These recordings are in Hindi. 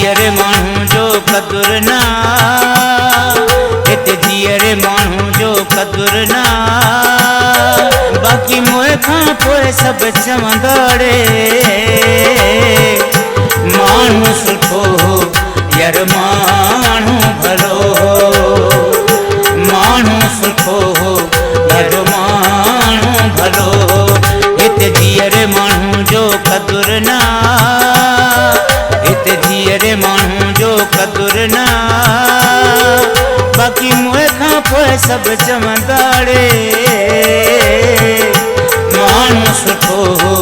जीअरे माण्हू जो क़दुर ना, हिते जीअरे माण्हू जो क़दुर ना। बाक़ी मोए खां पोइ सभु चवंदाड़े माण्हू सुठो हो यार माण्हू भलो हो, माण्हू सुठो हो यार माण्हू भलो हो। हिते जीअरे माण्हू जो क़दुर ना, हिते जीअरे माण्हू जो क़दुर ना। बाक़ी मोए खां पोइ सभु चवंदाड़े माण्हू सुठो हो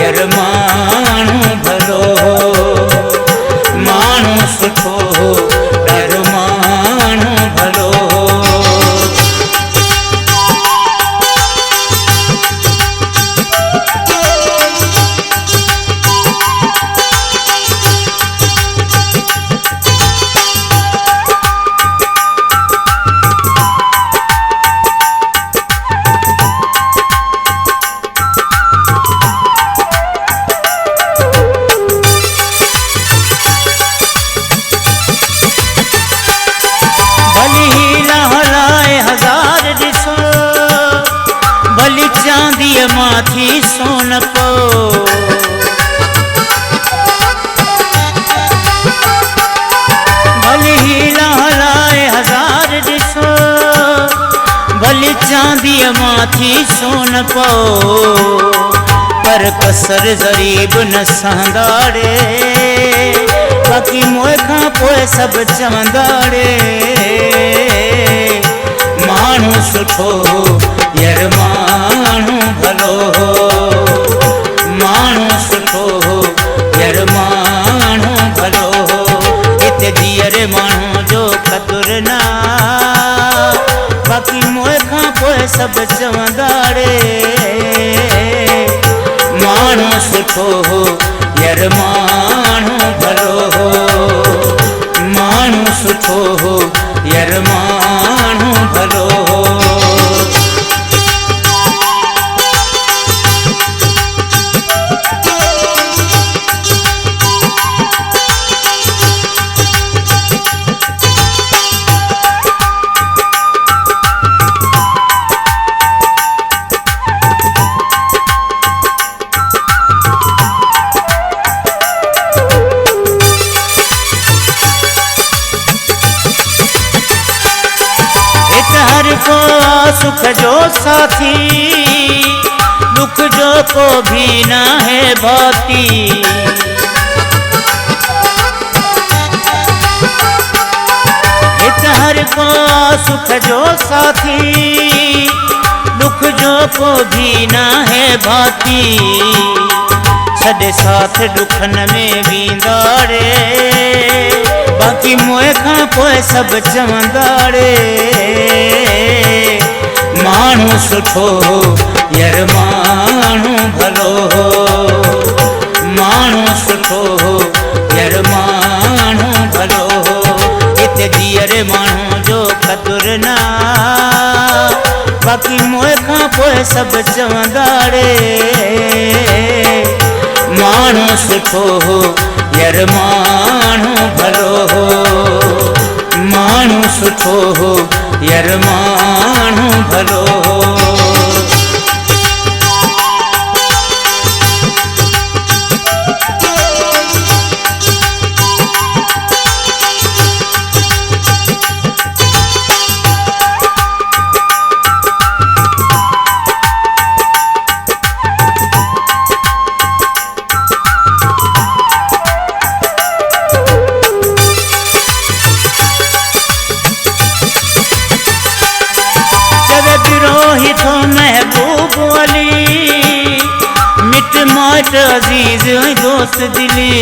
यार माण्हू भलो हो, माण्हू सुठो हो यार माण्हू भलो हो। चांदीअ माथी सोन पो, भली हीला हलाए हज़ार ॾिसो, भली चांदीअ माथी सोन पो। पर कसर ज़रीब न सहंदाड़े, बाक़ी मोए खां पोइ सभु चवंदाड़े माण्हू सुठो हो यार माण्हू भलो हो, माण्हू सुठो हो यार माण्हू भलो हो। हिते जीअरे माण्हू जो क़दुर ना, बाक़ी मोए खां पोइ सभु चवंदाड़े माण्हू सुठो हो यार माण्हू भलो हो, माण्हू सुठो हो यार माण्हू भलो हो। सुख जो साथी दुख जो को भी ना है भाती, हर को सुख जो साथी दुख जो को भी ना है भाती। छॾे साथ दुखन में वींदाड़े, बाक़ी मोए खां पोइ सभु चवंदाड़े माण्हू सुठो हो यार माण्हू भलो हो, माण्हू सुठो हो यार माण्हू भलो हो। हिते जीअरे माण्हू जो क़दुर ना, बाक़ी मोए खां पोइ सभु चवंदाड़े माण्हू सुठो हो यार माण्हू भलो हो, माण्हू सुठो हो यार माण्हू भलो हो। महबूब अली मिट माट अजीज दोस्त दिली,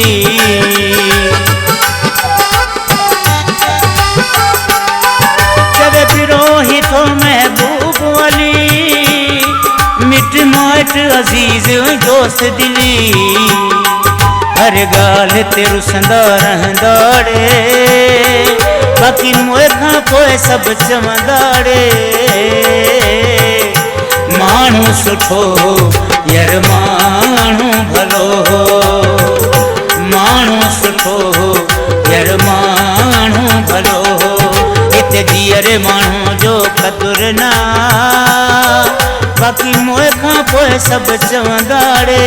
जब बिरोही तो महबूब अली मिट माट अजीज दोस्त दिली। हर गाल ते रुसंदा रहंदाड़े, बाक़ी मोए खां पोइ सभु चवंदाड़े माण्हू सुठो हो यार माण्हू भलो हो, माण्हू सुठो हो यारे माण्हू जो क़दुर ना बाक़ी मोए खां पोइ सभु चवंदाड़े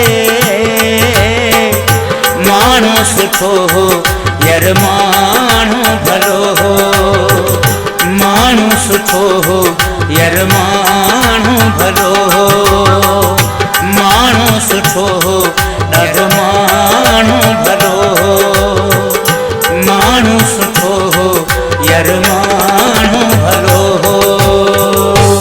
माण्हू सुठो हो यार माण्हू भलो हो माण्हू सुठो हो यार माण्हू भलो हो माण्हू सुठो हो ॾाढो माण्हू भलो हो माण्हू सुठो हो यार माण्हू